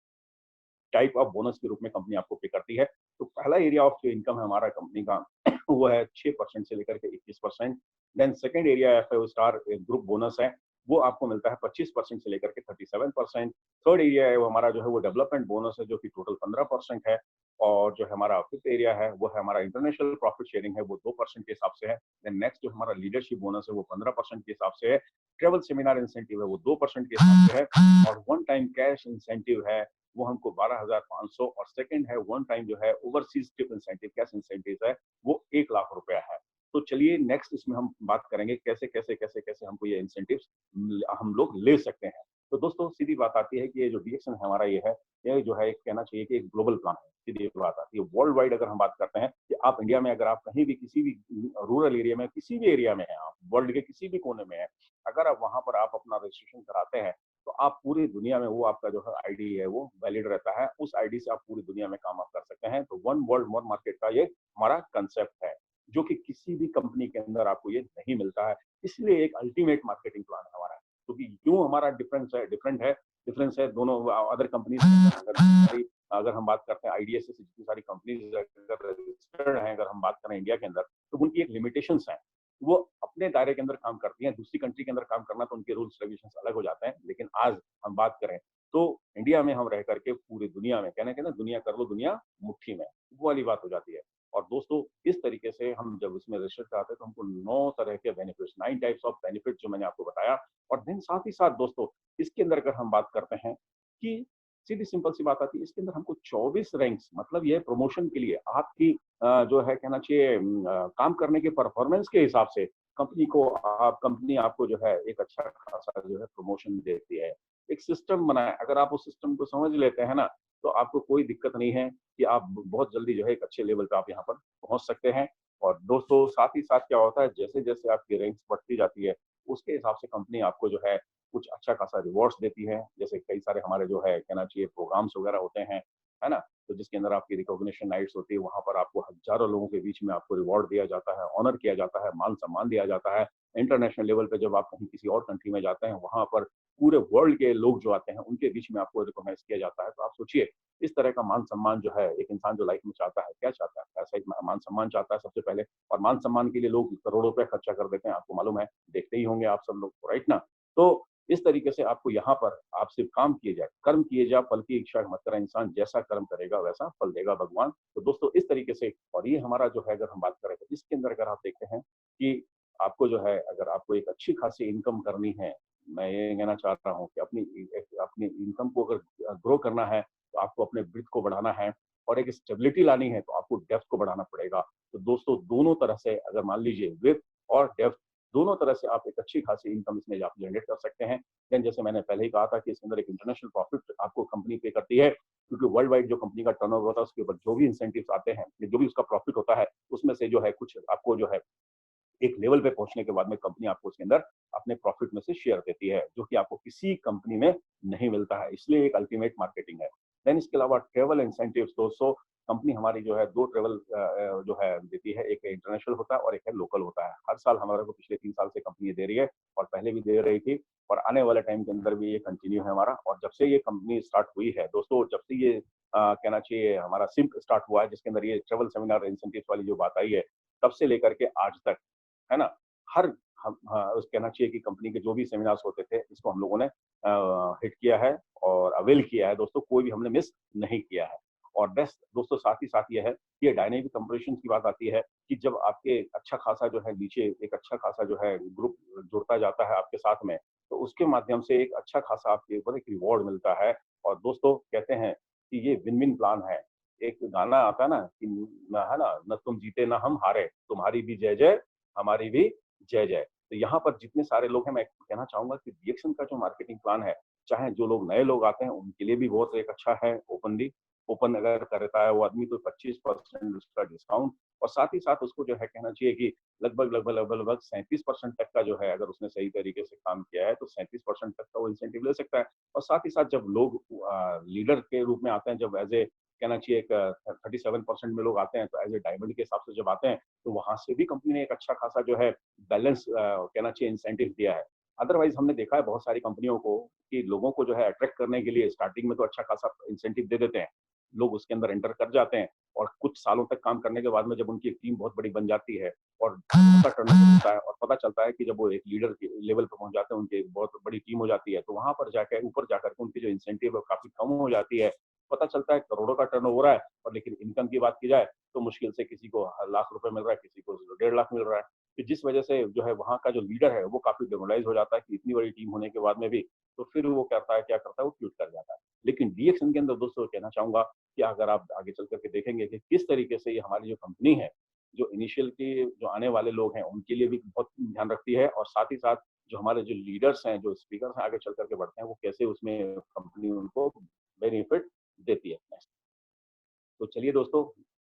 type of bonus के रूप में कंपनी आपको पे करती है। तो पहला एरिया ऑफ जो इनकम है हमारा कंपनी का वो है 6% से लेकर के 21%। Then second area F star group bonus है, वो आपको मिलता है 25% से लेकर के 37%। थर्ड एरिया है वो हमारा जो है वो डेवलपमेंट बोनस है, जो कि टोटल 15% है। और जो हमारा फिफ्थ एरिया है वो है हमारा इंटरनेशनल प्रॉफिट शेयरिंग है, वो 2% के हिसाब से है। देन नेक्स्ट जो हमारा लीडरशिप बोनस है वो 15% के हिसाब से है। ट्रेवल सेमिनार इंसेंटिव है वो 2% के हिसाब से है। और वन टाइम कैश इंसेंटिव है वो हमको 12,500। और सेकंड है वन टाइम जो है overseas trip incentive cash incentive है, वो 1 लाख रुपया है। तो चलिए नेक्स्ट इसमें हम बात करेंगे कैसे कैसे कैसे कैसे हमको ये इंसेंटिव्स हम लोग ले सकते हैं। तो दोस्तों सीधी बात आती है कि ये जो डीएक्सन है हमारा ये जो है एक कहना चाहिए कि एक ग्लोबल प्लान है। सीधी बात आती है वर्ल्ड वाइड अगर हम बात करते हैं कि आप इंडिया में अगर आप कहीं भी किसी भी रूरल एरिया में किसी भी एरिया में हैं, आप वर्ल्ड के किसी भी कोने में हैं, अगर आप वहां पर आप अपना रजिस्ट्रेशन कराते हैं तो आप पूरी दुनिया में वो आपका जो है आईडी है वो वैलिड रहता है। उस आईडी से आप पूरी दुनिया में काम आप कर सकते हैं। तो वन वर्ल्ड वन मार्केट का ये हमारा कंसेप्ट है, जो कि किसी भी कंपनी के अंदर आपको ये नहीं मिलता है। इसलिए एक अल्टीमेट मार्केटिंग प्लान हमारा है, क्योंकि क्यों हमारा डिफरेंस है दोनों अदर कंपनीज अगर अगर हम बात करते हैं आईडीएस से जितनी सारी कंपनीज अगर रजिस्टर्ड हैं, अगर हम बात करें इंडिया के अंदर, तो उनकी एक लिमिटेशंस है। वो अपने दायरे के अंदर काम करती हैं, दूसरी कंट्री के अंदर काम करना तो उनके रूल्स रेगुलेशंस अलग हो जाते हैं। लेकिन आज हम बात करें तो इंडिया में हम रह करके पूरी दुनिया में कहने के ना दुनिया कर लो दुनिया मुट्ठी में, वो वाली बात हो जाती है। और दोस्तों इस तरीके से हम जब इसमें रजिस्टर कराते हैं तो हमको 9 तरह के बेनिफिट्स, 9 टाइप्स ऑफ बेनिफिट जो मैंने आपको बताया। और देन साथ ही साथ दोस्तों इसके अंदर अगर हम बात करते हैं कि सीधी सिंपल सी बात आती है, इसके अंदर हमको 24 रैंक्स, मतलब ये प्रमोशन के लिए आपकी जो है कहना चाहिए काम करने के परफॉर्मेंस के हिसाब से कंपनी आपको जो है एक अच्छा खासा जो है प्रमोशन देती है। एक सिस्टम बना है, अगर आप उस सिस्टम को समझ लेते हैं ना, तो आपको कोई दिक्कत नहीं है कि आप बहुत जल्दी जो है एक अच्छे लेवल पे आप यहाँ पर पहुंच सकते हैं। और दोस्तों साथ ही साथ क्या होता है, जैसे जैसे आपकी रैंक्स बढ़ती जाती है उसके हिसाब से कंपनी आपको जो है कुछ अच्छा खासा रिवॉर्ड्स देती है। जैसे कई सारे हमारे जो है कहना चाहिए प्रोग्राम्स वगैरह होते हैं, है ना? तो जिसके अंदर आपकी रिकॉग्निशन नाइट्स होती है, वहाँ पर आपको हज़ारों लोगों के बीच में आपको रिवॉर्ड दिया जाता है, ऑनर किया जाता है, मान-सम्मान दिया जाता है। इंटरनेशनल लेवल पे जब आप कहीं किसी और कंट्री में जाते हैं, वहाँ पर पूरे वर्ल्ड के लोग जो आते हैं, उनके बीच में आपको रिकॉग्नाइज़ किया जाता है। तो आप सोचिए, इस तरह का मान-सम्मान जो है, एक इंसान जो लाइफ में चाहता है, क्या चाहता है? पैसा ही मान-सम्मान चाहता है सबसे पहले। और मान-सम्मान के लिए लोग करोड़ों रुपए खर्चा कर देते हैं, आपको मालूम है, देखते ही होंगे आप सब लोग, राइट ना? तो इस तरीके से आपको यहाँ पर आप सिर्फ काम किए जाए, कर्म किए जाए, फल की इच्छा मत करे इंसान, जैसा कर्म करेगा वैसा फल देगा भगवान। तो दोस्तों इस तरीके से, और ये हमारा जो है अगर हम बात करें तो इसके अंदर अगर आप देखते हैं कि आपको जो है अगर आपको एक अच्छी खासी इनकम करनी है, मैं ये कहना चाह रहा हूँ कि अपनी इनकम को अगर ग्रो करना है तो आपको अपने ब्रीथ को बढ़ाना है और एक स्टेबिलिटी लानी है तो आपको डेप्थ को बढ़ाना पड़ेगा। तो दोस्तों दोनों तरह से अगर मान लीजिए विड्थ और डेप्थ दोनों तरह से आप एक अच्छी खासी इनकम इसमें आप जनरेट कर सकते हैं। देन जैसे मैंने पहले ही कहा था कि इसके अंदर एक इंटरनेशनल प्रॉफिट आपको कंपनी पे करती है, क्योंकि वर्ल्ड वाइड जो कंपनी का टर्नओवर होता है उसके ऊपर जो भी इंसेंटिव्स आते हैं, जो भी उसका प्रॉफिट होता है, उसमें से जो है कुछ आपको जो है एक लेवल पे पहुंचने के बाद में कंपनी आपको उसके अंदर अपने प्रॉफिट में से शेयर देती है, जो कि आपको किसी कंपनी में नहीं मिलता है, इसलिए एक अल्टीमेट मार्केटिंग है। देन इसके अलावा ट्रैवल इंसेंटिव्स दोस्तों, कंपनी हमारी जो है 2 ट्रैवल जो है देती है, एक इंटरनेशनल होता है और एक है लोकल होता है। हर साल हमारे को पिछले 3 साल से कंपनी दे रही है और पहले भी दे रही थी और आने वाले टाइम के अंदर भी ये कंटिन्यू है हमारा। और जब से ये कंपनी स्टार्ट हुई है दोस्तों, जब से ये कहना चाहिए हमारा सिम्प स्टार्ट हुआ है, जिसके अंदर ये ट्रैवल सेमिनार इंसेंटिव्स वाली जो बात आई है, तब से लेकर के आज तक, है ना? हर हम उस कहना चाहिए कि कंपनी के जो भी सेमिनार्स होते थे, इसको हम लोगों ने हिट किया है और अवेल किया है दोस्तों, कोई भी हमने मिस नहीं किया है। और बेस्ट दोस्तों साथ ही साथ ये है कि ये डायनामिक कंपटीशन की बात आती है कि जब आपके अच्छा खासा जो है नीचे एक अच्छा खासा जो है ग्रुप जुड़ता जाता है आपके साथ में, तो उसके माध्यम से एक अच्छा खासा आपके ऊपर एक रिवॉर्ड मिलता है। और दोस्तों कहते हैं कि ये विन-विन प्लान है। एक गाना आता है ना कि न है ना, "ना तुम जीते ना हम हारे, तुम्हारी भी जय जय, हमारी भी जय जय।" तो यहाँ पर जितने सारे लोग हैं, मैं कहना चाहूँगा कि रिएक्शन का जो मार्केटिंग प्लान है, चाहे जो लोग नए लोग आते हैं, उनके लिए भी बहुत एक अच्छा है ओपनली। ओपन अगर करता है वो आदमी तो 25% उसका डिस्काउंट और साथ ही साथ उसको जो है कहना चाहिए कि लगभग 37% तक का जो है, अगर उसने सही तरीके से काम किया है, तो 37% तक का वो इंसेंटिव ले सकता है। और साथ ही साथ जब लोग लीडर के रूप में आते हैं, जब एज़ ए कहना चाहिए एक 37% में लोग आते हैं, तो एज़ ए डायमंड के हिसाब से जब आते हैं, तो वहाँ से भी कंपनी ने एक अच्छा खासा जो है बैलेंस कहना चाहिए इंसेंटिव दिया है। अदरवाइज़ हमने देखा है बहुत सारी कंपनियों को कि लोगों को जो है अट्रैक्ट करने के लिए स्टार्टिंग में तो अच्छा खासा इंसेंटिव दे देते हैं। लोग उसके अंदर एंटर कर जाते हैं और कुछ सालों तक काम करने के बाद में जब उनकी एक टीम बहुत बड़ी बन जाती है और उनका टर्नओवर होता है और पता चलता है कि जब वो एक लीडर के लेवल पे पहुँच जाते हैं, उनकी एक बहुत बड़ी टीम हो जाती है, तो वहाँ पर जाके ऊपर जाकर के उनकी जो इंसेंटिव है काफ़ी कम हो जाती है। पता चलता है करोड़ों का टर्नओवर हो रहा है और लेकिन इनकम की बात की जाए तो मुश्किल से किसी को लाख रुपए मिल रहा है, किसी को 1.5 लाख मिल रहा है। तो जिस वजह से जो है वहाँ का जो लीडर है वो काफ़ी डिमोरलाइज़ हो जाता है कि इतनी बड़ी टीम होने के बाद में भी, तो फिर वो करता है क्या करता है, वो क्विट कर जाता है। लेकिन डीएक्सन के अंदर दोस्तों कहना चाहूँगा कि अगर आप आगे चल कर के देखेंगे कि किस तरीके से ये हमारी जो कंपनी है, जो इनिशियल के जो आने वाले लोग हैं, उनके लिए भी बहुत ध्यान रखती है और साथ ही साथ जो हमारे जो लीडर्स हैं, जो स्पीकर्स हैं, आगे चल कर के बढ़ते हैं, वो कैसे उसमें कंपनी उनको बेनिफिट देती है। तो चलिए दोस्तों,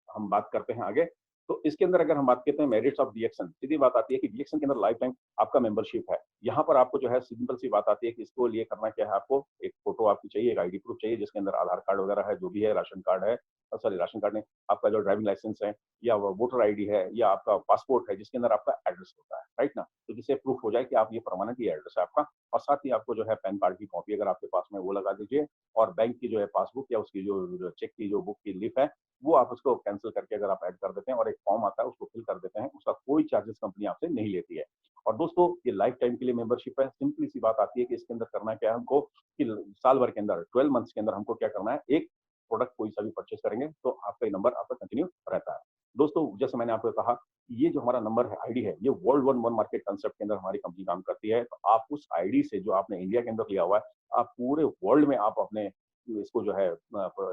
हम बात करते हैं आगे। तो इसके अंदर अगर हम बात करते हैं मेरिट्स ऑफ डीएक्सन, सीधी बात आती है कि डीएक्सन के अंदर लाइफ टाइम आपका मेंबरशिप है। यहाँ पर आपको जो है सिंपल सी बात आती है कि इसको लिए करना क्या है आपको, एक फ़ोटो आपकी चाहिए, एक आईडी प्रूफ चाहिए जिसके अंदर आधार कार्ड वगैरह है, जो भी है, राशन कार्ड है सॉरी राशन कार्ड नहीं, आपका जो ड्राइविंग लाइसेंस है या वो वोटर आईडी है या आपका पासपोर्ट है जिसके अंदर आपका एड्रेस होता है, राइट ना? तो जिससे प्रूफ हो जाए कि आप ये परमानेंट ये एड्रेस है आपका और साथ ही आपको जो है पैन कार्ड की कॉपी अगर आपके पास में वो लगा दीजिए और बैंक की जो है पासबुक या उसकी जो चेक की जो बुक की लीफ है वो आप उसको कैंसिल करके अगर आप ऐड कर देते हैं और एक फॉर्म आता है उसको फिल कर देते हैं, उसका कोई चार्जेस कंपनी आपसे नहीं लेती है। और दोस्तों ये लाइफ टाइम के लिए मेंबरशिप है, सिंपली सी बात आती है कि इसके अंदर करना क्या है हमको कि साल भर के अंदर 12 मंथ्स के अंदर हमको क्या करना है, एक प्रोडक्ट कोई सा भी परचेज करेंगे तो आपका ये नंबर आपका कंटिन्यू रहता है। दोस्तों जैसे मैंने आपको कहा, ये जो हमारा नंबर है, आईडी है, ये world one one market concept के अंदर हमारी कंपनी काम करती है। तो आप उस आईडी से जो आपने इंडिया के अंदर लिया हुआ है, आप पूरे वर्ल्ड में आप अपने इसको जो है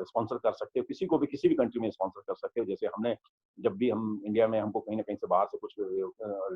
स्पॉन्सर कर सकते हो, किसी को भी किसी भी कंट्री में स्पॉन्सर कर सकते हो। जैसे हमने जब भी हम इंडिया में हमको कहीं न कहीं से बाहर से कुछ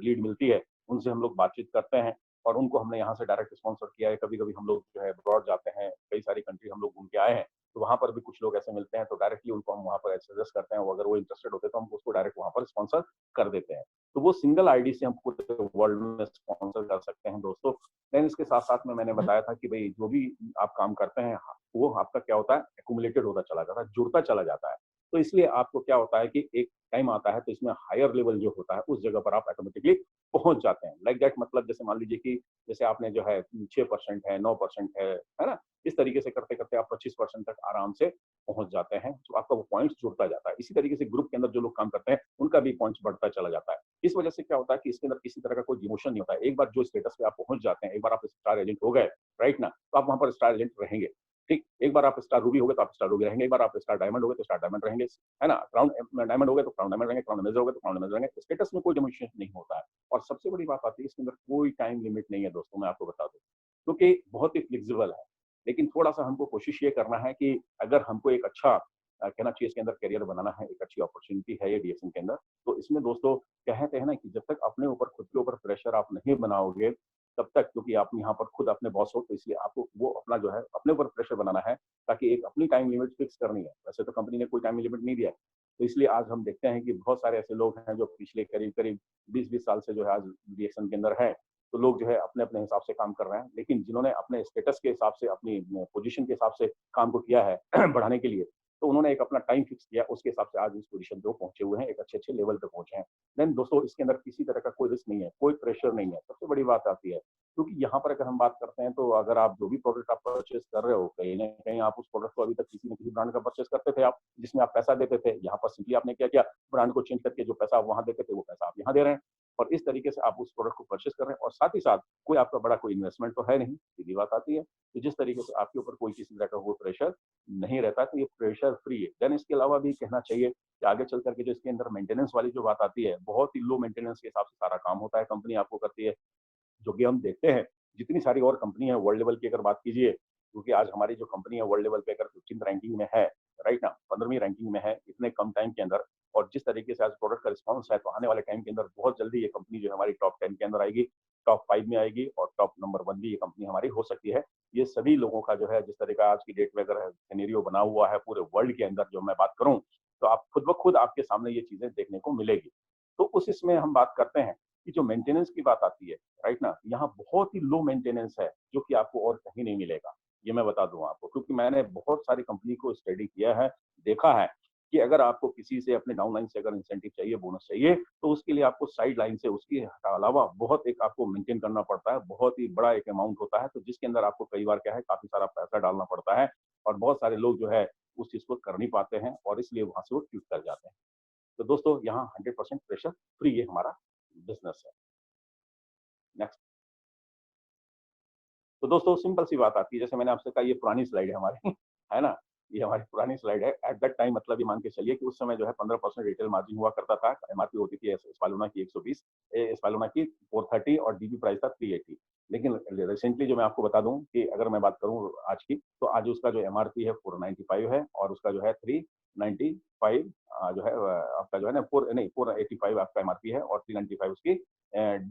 लीड मिलती है, उनसे हम लोग बातचीत करते हैं और उनको हमने यहाँ से डायरेक्ट स्पॉन्सर किया है। कभी-कभी हम लोग जो है अब्रॉड जाते हैं, कई सारी कंट्री हम लोग घूम के आए हैं, तो वहाँ पर भी कुछ लोग ऐसे मिलते हैं, तो डायरेक्टली उनको हम वहाँ पर सजेस्ट करते हैं, वो अगर वो इंटरेस्टेड होते हैं, तो हम उसको डायरेक्ट वहाँ पर स्पॉन्सर कर देते हैं। तो वो सिंगल आईडी से हम पूरे वर्ल्ड में स्पॉन्सर कर सकते हैं दोस्तों। देन इसके साथ-साथ में मैंने बताया था कि भई जो भी आप काम करते हैं, वो आपका क्या होता है एक्युमुलेटेड होता चला जाता है, जुड़ता चला जाता है। तो इसलिए आपको क्या होता है कि एक टाइम आता है तो इसमें हायर लेवल जो होता है उस जगह पर आप ऑटोमेटिकली पहुँच जाते हैं। लाइक दैट मतलब जैसे मान लीजिए कि जैसे आपने जो है 6% है, 9% है ना? इस तरीके से करते-करते आप 25% तक आराम से पहुँच जाते हैं, तो आपका वो पॉइंट्स जुड़ता जाता है। इसी तरीके से ग्रुप के अंदर जो लोग काम करते हैं, उनका भी पॉइंट्स बढ़ता चला जाता है। इस वजह से क्या होता है कि इसके अंदर किसी तरह का कोई डिमोशन नहीं होता है। एक बार जो स्टेटस पे आप पहुँच जाते हैं, एक बार आप स्टार एजेंट हो गए, राइट ना? तो आप वहाँ पर स्टार एजेंट रहेंगे। ठीक, एक बार आप स्टार रूबी हो गए तो आप स्टार रूबी रहेंगे, एक बार आप स्टार डायमंड हो गए तो स्टार डायमंड रहेंगे, है ना? क्राउन डायमंड हो गए तो क्राउन डायमंड रहेंगे, क्राउन एमेजर हो गए तो क्राउन एमेजर रहेंगे। स्टेटस में कोई डिमोशन नहीं होता है और सबसे बड़ी बात आती है इसके अंदर कोई टाइम लिमिट नहीं है दोस्तों, मैं आपको बता दूँ, क्योंकि बहुत ही फ्लेक्सिबल है। लेकिन थोड़ा-सा हमको कोशिश ये करना है कि अगर हमको एक अच्छा कहना चाहिए इसके अंदर करियर बनाना है, एक अच्छी अपॉर्च्युनिटी है ये डीएक्सन के अंदर, तो इसमें दोस्तों कहते हैं ना कि जब तक अपने ऊपर खुद के ऊपर प्रेशर आप नहीं बनाओगे, तब तक क्योंकि आप यहाँ पर खुद अपने बॉस हो, तो इसलिए आपको वो अपना जो है अपने ऊपर प्रेशर बनाना है, ताकि एक अपनी टाइम लिमिट फिक्स करनी है। वैसे तो कंपनी ने कोई टाइम लिमिट नहीं दिया है, तो इसलिए आज हम देखते हैं कि बहुत सारे ऐसे लोग हैं जो पिछले करीब 20-20 साल से जो है आज डीएक्सन के अंदर है। तो लोग जो है अपने-अपने हिसाब से काम कर रहे हैं, लेकिन जिन्होंने अपने स्टेटस के हिसाब से, अपनी पोजीशन के हिसाब से काम को किया है बढ़ाने के लिए, तो उन्होंने एक अपना टाइम फिक्स किया, उसके हिसाब से आज इस पोजीशन पे वो पहुँचे हुए हैं, एक अच्छे-अच्छे लेवल पे पहुँचे हैं। देन दोस्तों इसके अंदर किसी तरह का कोई रिस्क नहीं है, कोई प्रेशर नहीं है। सबसे बड़ी बात आती है, क्योंकि यहाँ पर अगर हम बात करते हैं तो अगर आप जो भी प्रोडक्ट आप परचेज़ कर रहे हो, कहीं न कहीं आप उस प्रोडक्ट को अभी तक किसी न किसी ब्रांड का परचेज़ करते थे आप, जिसमें आप पैसा देते थे। यहाँ पर सिंपली आपने क्या किया, ब्रांड को चेंज करके जो पैसा आप वहाँ देते थे, वो पैसा आप यहाँ दे रहे हैं और इस तरीके से आप उस प्रोडक्ट को परचेज़ कर रहे हैं और साथ ही साथ कोई आपका बड़ा कोई इन्वेस्टमेंट तो है नहीं, सीधी बात आती है। तो जिस तरीके से आपके ऊपर कोई किसी तरह का वो प्रेशर नहीं रहता, तो ये प्रेशर फ्री है। देन इसके अलावा भी कहना चाहिए कि आगे चल कर के जो इसके अंदर मेंटेनेंस वाली जो बात आती है, बहुत ही लो मेंटेनेंस के हिसाब से सारा काम होता है, कंपनी आपको करती है। जो कि हम देखते हैं, जितनी सारी और कंपनी है वर्ल्ड लेवल की अगर बात कीजिए, क्योंकि आज हमारी जो कंपनी है वर्ल्ड लेवल पे अगर 15th रैंकिंग में है, राइट ना? 15वीं रैंकिंग में है, इतने कम टाइम के अंदर और जिस तरीके से आज प्रोडक्ट का रिस्पॉन्स है, तो आने वाले टाइम के अंदर बहुत जल्दी ये कंपनी जो है हमारी टॉप 10 के अंदर आएगी, टॉप 5 में आएगी और टॉप नंबर 1 भी ये कंपनी हमारी हो सकती है। ये सभी लोगों का जो है जिस तरह का आज की डेट में अगर सिनेरियो बना हुआ है पूरे वर्ल्ड के अंदर जो मैं बात करूँ, तो आप खुद ब खुद आपके सामने ये चीज़ें देखने को मिलेगी। तो उस इसमें हम बात करते हैं कि जो मेंटेनेंस की बात आती है, राइट ना? यहाँ बहुत ही लो मेंटेनेंस है, जो कि आपको और कहीं नहीं मिलेगा। ये मैं बता दूँ आपको क्योंकि मैंने बहुत सारी कंपनी को स्टडी किया है, देखा है कि अगर आपको किसी से अपने डाउनलाइन से अगर इंसेंटिव चाहिए, बोनस चाहिए, तो उसके लिए आपको साइड लाइन से उसके अलावा बहुत एक आपको मेंटेन करना पड़ता है, बहुत ही बड़ा एक अमाउंट होता है, तो जिसके अंदर आपको कई बार क्या है, काफ़ी सारा पैसा डालना पड़ता है और बहुत सारे लोग जो है, उस चीज़ को कर नहीं पाते हैं और इसलिए वहाँ से वो क्विट कर जाते हैं। तो दोस्तों यहाँ 100% प्रेशर फ्री ये हमारा बिज़नेस है। नेक्स्ट। तो दोस्तों सिंपल सी बात आती है, जैसे मैंने आपसे कहा ये पुरानी स्लाइड है हमारी, है ना? ये हमारी पुरानी स्लाइड है। एट दैट टाइम मतलब ये मान के चलिए कि उस समय जो है 15% रिटेल मार्जिन हुआ करता था। एमआरपी होती थी स्पालूना की 120 स्पालूना की 430 और डीपी प्राइस था 380। लेकिन रिसेंटली जो मैं आपको बता दूँ कि अगर मैं बात करूँ आज की, तो आज उसका जो एमआरपी है 495 है और उसका जो है 395 जो है आपका जो है ना 485 आपका एमआरपी है और 395 उसकी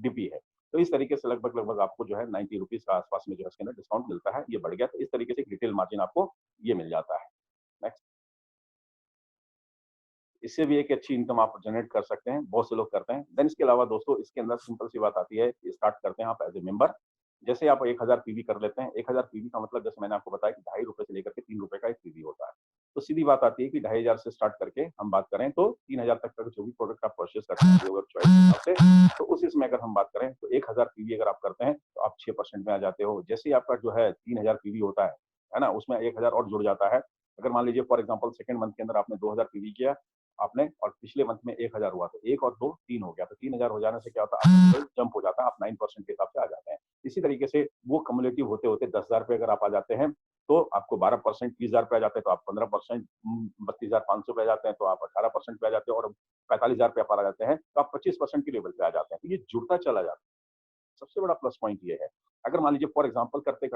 डीपी है। तो इस तरीके से लगभग-लगभग आपको जो है 90 रुपीज़ का आस-पास में जो है इसके अंदर डिस्काउंट मिलता है, ये बढ़ गया। तो इस तरीके से एक रिटेल मार्जिन आपको ये मिल जाता है। नेक्स्ट। इससे भी एक अच्छी इनकम आप जनरेट कर सकते हैं, बहुत से लोग करते हैं। देन इसके अलावा दोस्तों इसके अंदर सिंपल सी बात आती है कि स्टार्ट करते हैं आप एज़ ए मेंबर। जैसे आप 1000 पीवी कर लेते हैं, 1000 पीवी का मतलब जैसे मैंने आपको बताया कि ₹2.5 से लेकर के ₹3 का एक पीवी होता है। तो सीधी बात आती है कि 2500 से स्टार्ट करके हम बात करें तो 3000 तक का जो भी प्रोडक्ट आप परचेज़ करते हैं, योर चॉइस के हिसाब से, तो उस इसमें अगर हम बात करें तो 1000 पीवी अगर आप करते हैं, तो आप 6% में आ जाते हो। जैसे ही आपका जो है 3000 पीवी होता है ना? उसमें 1000 और जुड़ जाता है। अगर मान लीजिए फॉर एग्ज़ाम्पल सेकंड मंथ के अंदर आपने 2000 पीवी किया, आपने और पिछले मंथ में 1000 हुआ, तो 1 और 2 3 हो गया, तो 3000 हो जाने से क्या होता है आपका जंप हो जाता है, आप 9% के हिसाब से आ जाते हैं। इसी तरीके से वो क्युमुलेटिव होते-होते 10,000 पे अगर आप आ जाते हैं, तो आपको 12% 30,000 पे आ जाते हैं, तो आप 15% 32,500 पे आ जाते हैं, तो आप 18% पे आ जाते हैं और 45,000 पे आप आ जाते हैं, तो आप 25% के लेवल पे आ जाते हैं। तो ये जुड़ता चला जाता है। सबसे बड़ा प्लस पॉइंट ये है। अगर मान लीजिए फॉर एग्जांपल करते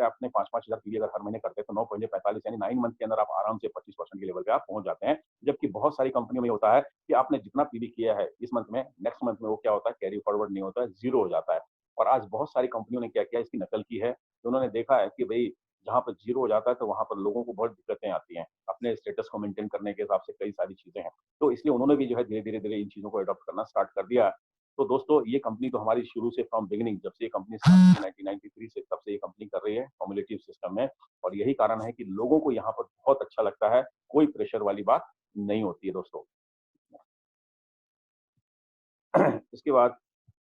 आपने 5-5 हज़ार पीवी अगर हर महीने करते हैं तो 9 पंजे 45 यानी 9 मंथ के अंदर आप आराम से 25% के लेवल पे आप पहुँच जाते हैं। जबकि बहुत सारी कंपनियों में होता है कि आपने जितना पीवी किया है इस मंथ में, नेक्स्ट मंथ में वो क्या होता है कैरी फॉरवर्ड नहीं होता है, ज़ीरो हो जाता है। और आज बहुत सारी कंपनियों ने क्या किया इसकी नकल की है। तो उन्होंने देखा है कि भई जहाँ पर ज़ीरो हो जाता है तो वहाँ पर लोगों को बहुत दिक्कतें आती हैं। अपने स्टेटस को मेंटेन करने के हिसाब से कई सारी चीज़ें हैं। तो इसलिए उन्होंने भी जो है धीरे-धीरे इन चीज़ों को अडॉप्ट करना स्टार्ट कर दिया। तो दोस्तों ये कंपनी तो हमारी शुरू से फ्रॉम बिगिनिंग जब से ये कंपनी स्टार्ट हुई 1993 से तब से ये कंपनी कर रही है कम्युलेटिव सिस्टम में और यही कारण है कि लोगों को यहाँ पर बहुत अच्छा लगता है, कोई प्रेशर वाली बात नहीं होती है दोस्तों। इसके बाद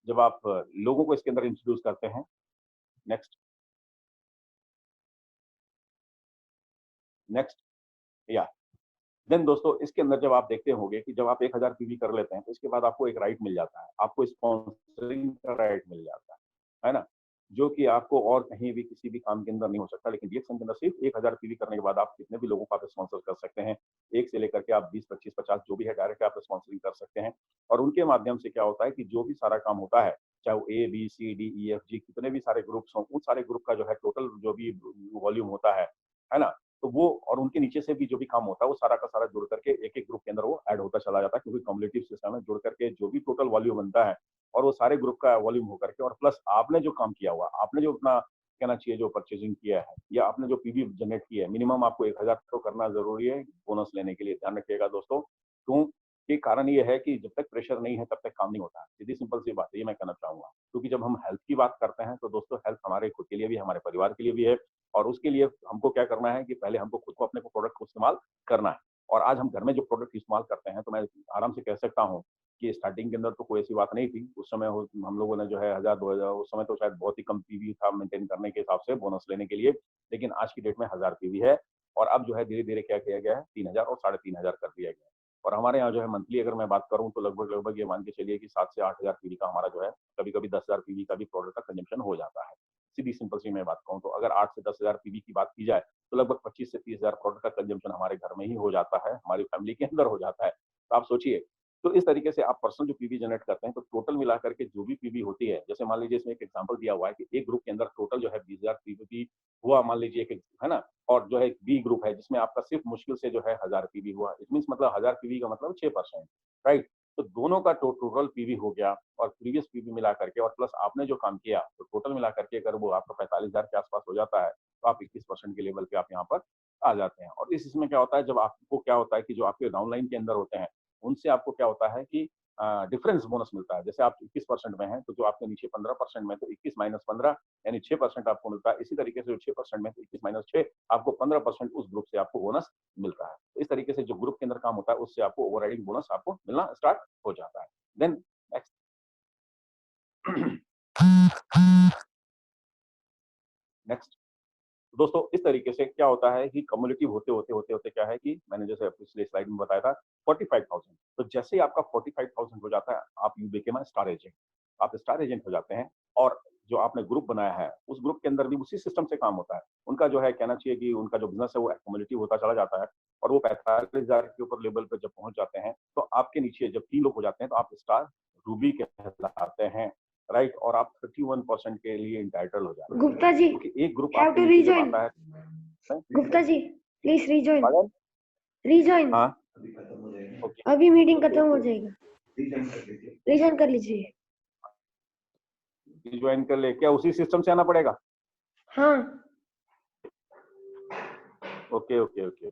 जब आप लोगों को इसके अंदर इंट्रोड्यूस करते हैं, नेक्स्ट, नेक्स्ट, या देन दोस्तों इसके अंदर जब आप देखते होंगे कि जब आप 1000 पीवी कर लेते हैं, तो इसके बाद आपको एक राइट मिल जाता है, आपको स्पॉन्सरिंग का राइट मिल जाता है ना? जो कि आपको और कहीं भी किसी भी काम के अंदर नहीं हो सकता, लेकिन डीएक्सन के अंदर सिर्फ 1000 पीवी करने के बाद आप कितने भी लोगों को आप स्पॉन्सर कर सकते हैं। 1 से लेकर के आप 20, 25, 50 जो भी है डायरेक्ट आप स्पॉन्सरिंग कर सकते हैं और उनके माध्यम से क्या होता है कि जो भी सारा काम होता है, चाहे वो ए, बी, सी, डी, ई, एफ, जी कितने भी सारे ग्रुप्स हों, उन सारे ग्रुप का जो है टोटल जो भी वॉल्यूम होता है ना? तो वो और उनके नीचे से भी जो भी काम होता है, वो सारा का सारा जुड़ करके एक-एक ग्रुप के अंदर वो ऐड होता चला जाता है क्योंकि कम्युलेटिव सिस्टम है, जुड़ करके जो भी टोटल वॉल्यूम बनता है और वो सारे ग्रुप का वॉल्यूम होकर के और प्लस आपने जो काम किया हुआ, आपने जो अपना कहना चाहिए जो परचेज़िंग किया है या आपने जो पीवी जनरेट की है, मिनिमम आपको 1000 तो करना ज़रूरी है, बोनस लेने के लिए ध्यान रखिएगा दोस्तों। क्यों? कि कारण ये है कि जब तक प्रेशर नहीं है तब तक काम नहीं होता है। सीधी सिंपल सी बात है, ये मैं कहना चाहूँगा। क्योंकि जब हम हेल्थ की बात करते हैं तो दोस्तों हेल्थ हमारे खुद के लिए भी, हमारे परिवार के लिए भी है और उसके लिए हमको क्या करना है कि पहले हमको खुद को अपने को प्रोडक्ट को इस्तेमाल करना है। और आज हम घर में जो प्रोडक्ट इस्तेमाल करते हैं तो मैं आराम से कह सकता हूँ कि स्टार्टिंग के अंदर तो कोई ऐसी बात नहीं थी। उस समय हम लोगों ने जो है 1000 2000 उस समय तो शायद बहुत ही कम पीवी था मेंटेन करने के हिसाब से बोनस लेने के लिए। लेकिन आज की डेट में 1000 पीवी है और अब जो है धीरे-धीरे क्या किया गया है 3000 और 3500 कर दिया गया है। और हमारे यहाँ जो है मंथली अगर मैं बात करूँ तो लगभग-लगभग ये मान के चलिए कि 7 से 8000 पीवी का हमारा जो है, कभी-कभी 10,000 पीवी का भी प्रोडक्ट का कंजम्पशन हो जाता है। सीधी सिंपल सी मैं बात कहूँ तो अगर 8 से 10,000 पीवी की बात की जाए, तो लगभग 25 से 30,000 प्रोडक्ट का कंजम्पशन हमारे घर में ही हो जाता है, हमारी फैमिली के अंदर हो जाता है। तो आप सोचिए, तो इस तरीके से आप पर्सनल जो पीवी जनरेट करते हैं, तो टोटल मिला करके जो भी पीवी होती है, जैसे मान लीजिए इसमें एक एग्जांपल दिया हुआ है कि एक ग्रुप के अंदर टोटल जो है 20,000 पीवी हुआ मान लीजिए कि है ना? और जो है बी ग्रुप है जिसमें आपका सिर्फ मुश्किल से जो है 1000 पीवी हुआ। इट मीन्स मतलब 1000 पीवी का मतलब 6%, राइट? तो दोनों का टोटल पीवी हो गया और प्रीवियस पीवी मिला करके और प्लस आपने जो काम किया, तो टोटल मिला करके अगर वो आपका 45,000 के आस-पास हो जाता है, तो आप 21% के लेवल पे आप यहाँ पर आ जाते हैं। और इसमें क्या होता है जब आपको क्या होता है कि जो आपके डाउनलाइन के अंदर होते हैं, उनसे आपको क्या होता है कि डिफरेंस बोनस मिलता है। जैसे आप 21% में हैं, तो जो आपके नीचे 15% में, तो 21 माइनस 15 यानी 6% आपको मिलता है। इसी तरीके से जो 6% में, तो 21 माइनस 6 आपको 15% उस ग्रुप से आपको बोनस मिलता है। तो इस तरीके से जो ग्रुप के अंदर काम होता है, उससे आपको ओवरराइडिंग बोनस आपको मिलना स्टार्ट हो जाता है। देन नेक्स्ट नेक्स्ट दोस्तों इस तरीके से क्या होता है कि कम्युलेटिव होते क्या है कि मैंने जैसे पिछले स्लाइड में बताया था 45,000। तो जैसे ही आपका 45,000 हो जाता है, आप you became a star agent. आप स्टार एजेंट हो जाते हैं और जो आपने ग्रुप बनाया है, उस ग्रुप के अंदर भी उसी सिस्टम से काम होता है। उनका जो है कहना चाहिए कि उनका जो बिज़नेस है वो एक्युमुलेटिव होता चला जाता है और वो 45,000 के ऊपर लेवल पे जब पहुँच जाते हैं, तो आपके नीचे जब 3 लोग हो जाते हैं, तो आप स्टार रूबी कहलाते हैं, राइट? और आप 31% के लिए एंटाइटल हो जाते हैं। गुप्ता जी, क्योंकि एक ग्रुप हैव आपके टू नीचे जब रीजॉइन। आता है गुप्ता जी, प्लीज रीजॉइन। पागल? रीजॉइन। हाँ, ओके, अभी मीटिंग ओके, खत्म हो ओके, ओके। जाएगा। रीजॉइन कर लीजिए। ज्वाइन कर ले, क्या उसी सिस्टम से आना पड़ेगा? हाँ। Okay, okay, okay.